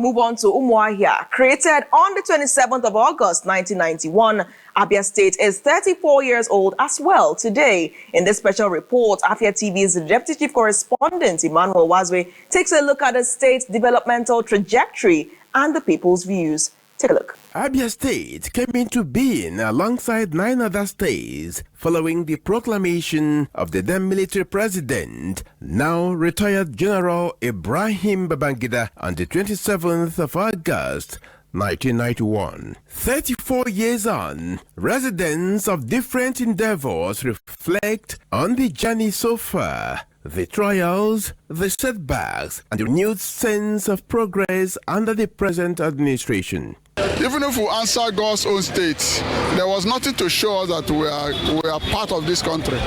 Move on to Umuahia. Created on the 27th of August 1991, Abia State is 34 years old as well today. In this special report, Afia TV's Deputy Chief Correspondent Emmanuel Nwazue takes a look at the state's developmental trajectory and the people's views. Take a look. Abia State came into being alongside 9 other states following the proclamation of the then military president, now retired General Ibrahim Babangida, on the 27th of August 1991. 34 years on, residents of different endeavors reflect on the journey so far, the trials, the setbacks, and the renewed sense of progress under the present administration. Even if we answer God's own state, there was nothing to show us that we are part of this country.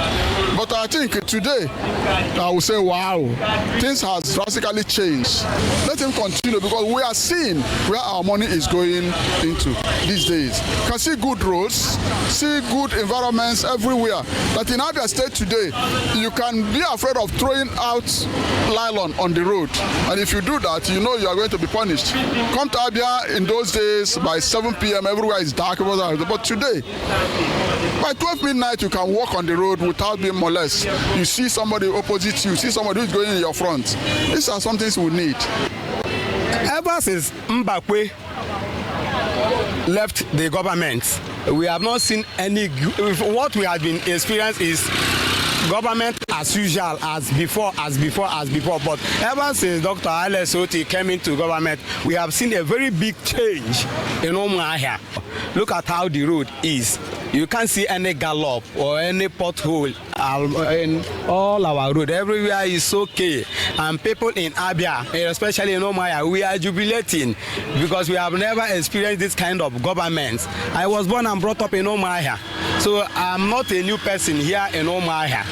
But I think today, I will say, wow, things have drastically changed. Let him continue, because we are seeing where our money is going into these days. You can see good roads, see good environments everywhere. But in Abia State today, you can be afraid of throwing out nylon on the road. And if you do that, you know you are going to be punished. Come to Abia in those days, by 7 p.m. everywhere is dark. But today, by 12 midnight, you can walk on the road without being molested. You see somebody opposite you, see somebody who's going in your front. These are some things we need. Ever since Mbakwe left the government, we have not seen any. What we have been experiencing is government as usual, as before. But ever since Dr. Alex Oti came into government, we have seen a very big change in Umuahia. Look at how the road is. You can't see any gallop or any pothole in all our road. Everywhere is okay. And people in Abia, especially in Umuahia, we are jubilating because we have never experienced this kind of government. I was born and brought up in Umuahia, so I'm not a new person here in Umuahia.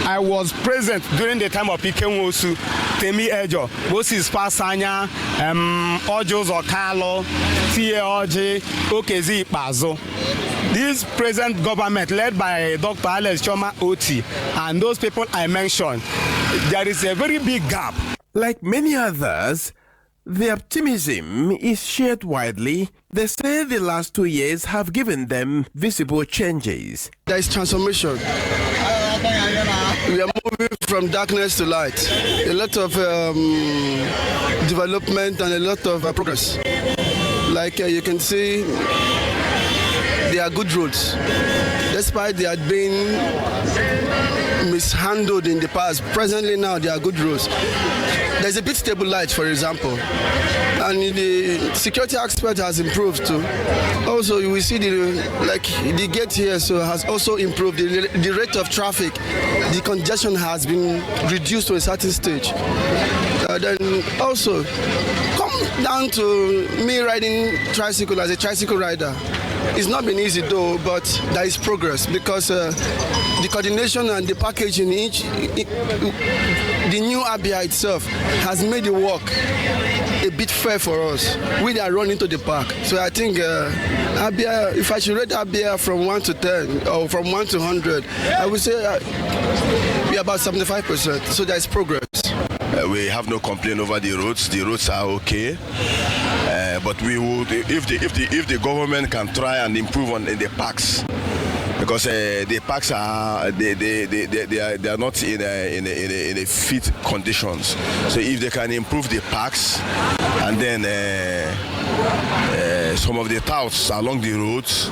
I was present during the time of Ikenwosu, Temi Ejo, Moses Pasanya, Ojos Okalo, Tie Oji, Okezi Pazo. This present government led by Dr. Alex Choma Oti and those people I mentioned, there is a very big gap. Like many others, the optimism is shared widely. They say the last 2 years have given them visible changes. There is transformation. We are moving from darkness to light. A lot of development and a lot of progress. Like you can see, there are good roads. Despite they had been mishandled in the past, presently now there are good roads. There's a bit stable light, for example, and the security aspect has improved too. Also, you will see the gate here has also improved. The rate of traffic, the congestion has been reduced to a certain stage. Then also, come down to me riding tricycle as a tricycle rider. It's not been easy though, but there is progress because the coordination and the packaging the new Abia itself has made the work a bit fair for us. We are running to the park. So I think Abia, if I should rate Abia from 1 to 10 or from 1 to 100, I would say we are about 75%. So there is progress. We have no complaint over the roads. The roads are okay. But we would, if the government can try and improve on the parks, because the parks are they are not in a fit conditions. So if they can improve the parks, and then some of the touts along the roads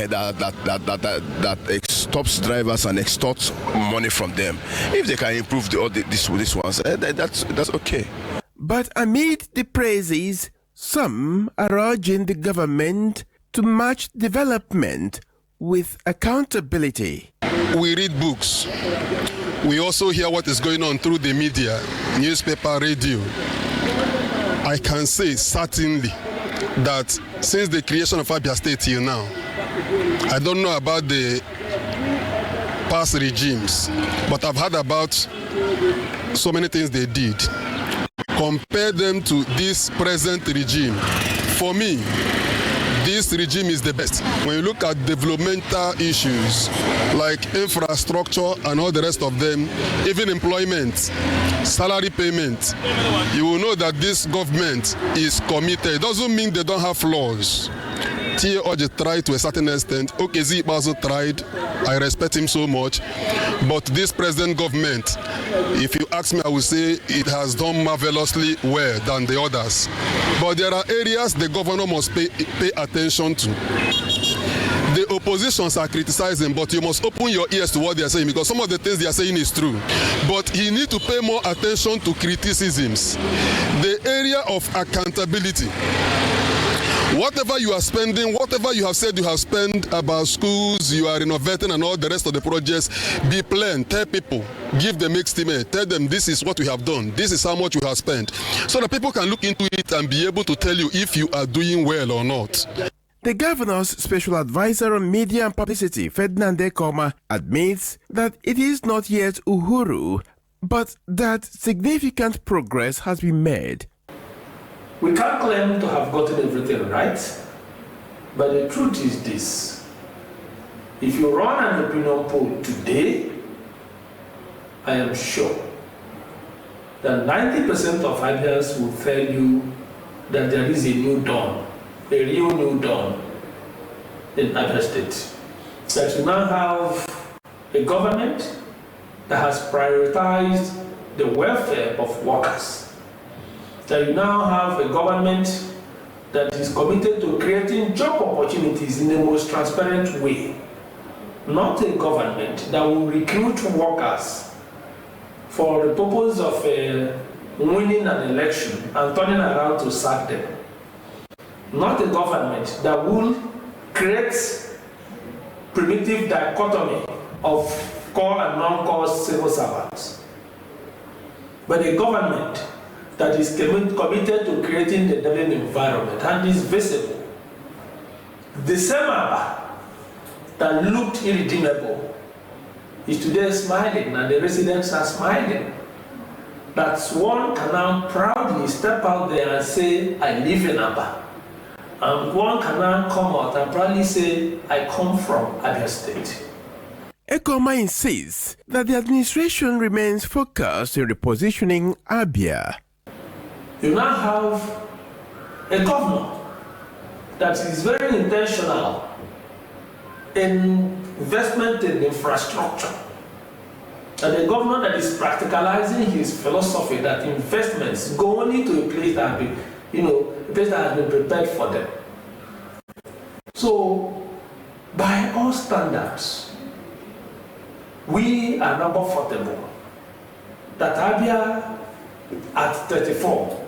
that stops drivers and extorts money from them, if they can improve these ones, that's okay. But amid the praises, some are urging the government to match development with accountability. We read books. We also hear what is going on through the media, newspaper, radio. I can say certainly that since the creation of Abia State till now, I don't know about the past regimes, but I've heard about so many things they did. Compare them to this present regime. For me, this regime is the best. When you look at developmental issues like infrastructure and all the rest of them, even employment, salary payment, you will know that this government is committed. It doesn't mean they don't have flaws. T. Oji tried to a certain extent. Okezi also tried. I respect him so much. But this present government, if you ask me, I will say it has done marvelously well than the others. But there are areas the governor must pay attention to. The oppositions are criticizing, but you must open your ears to what they are saying, because some of the things they are saying is true. But he needs to pay more attention to criticisms. The area of accountability. Whatever you are spending, whatever you have said you have spent about schools, you are renovating and all the rest of the projects, be plain, tell people, give them estimate, tell them this is what we have done, this is how much we have spent, so that people can look into it and be able to tell you if you are doing well or not. The governor's special advisor on media and publicity, Ferdinand Ekoma, admits that it is not yet Uhuru, but that significant progress has been made. We can't claim to have gotten everything right, but the truth is this. If you run an opinion poll today, I am sure that 90% of Abians will tell you that there is a new dawn, a real new dawn in Abia State. That you now have a government that has prioritized the welfare of workers. That you now have a government that is committed to creating job opportunities in the most transparent way. Not a government that will recruit workers for the purpose of winning an election and turning around to sack them. Not a government that will create primitive dichotomy of core and non-core civil servants. But a government that is committed to creating the living environment and is visible. The same Aba that looked irredeemable is today smiling, and the residents are smiling. That one can now proudly step out there and say, I live in Aba. And one can now come out and proudly say, I come from Abia State. Ekoma insists that the administration remains focused in repositioning Abia. You now have a governor that is very intentional in investment in infrastructure, and a governor that is practicalizing his philosophy that investments go only to a place that a place that has been prepared for them. So, by all standards, we are now comfortable that Abia at 34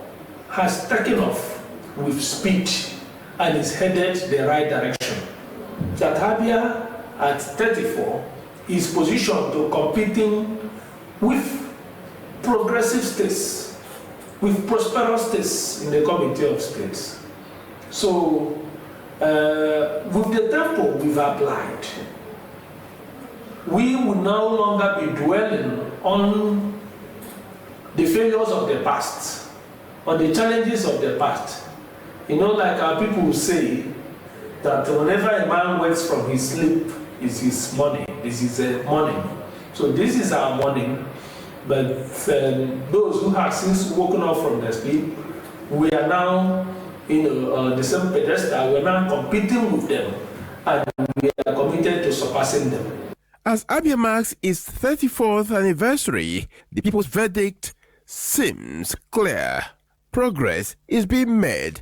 has taken off with speed and is headed the right direction. That Abia at 34 is positioned to competing with progressive states, with prosperous states in the Committee of States. So, with the tempo we've applied, we will no longer be dwelling on the failures of the past, on the challenges of the past. You know, like our people say that whenever a man wakes from his sleep, is his morning, this is a morning. So this is our morning, but those who have since woken up from their sleep, we are now the same pedestal, we're now competing with them, and we are committed to surpassing them. As Abia marks its 34th anniversary, the people's verdict seems clear. Progress is being made,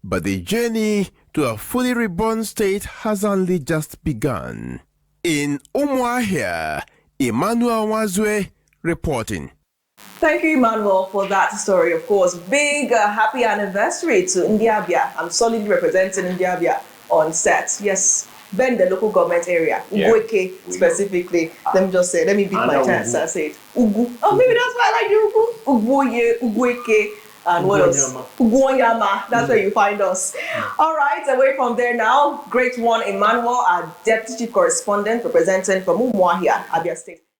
but the journey to a fully reborn state has only just begun. In Umuahia, Emmanuel Nwazue reporting. Thank you, Emmanuel, for that story. Of course, big happy anniversary to Abia. I'm solidly representing Abia on set. Yes, then the local government area, Ugueke specifically. Let me beat my chance and say it. Ugu. Oh, maybe that's why I like you, Ugu. Uguye, Ugueke, and what else? Uguonyama. That's where you find us. All right, away from there now. Great one, Emmanuel, our Deputy Chief Correspondent representing from Umuahia, Abia State.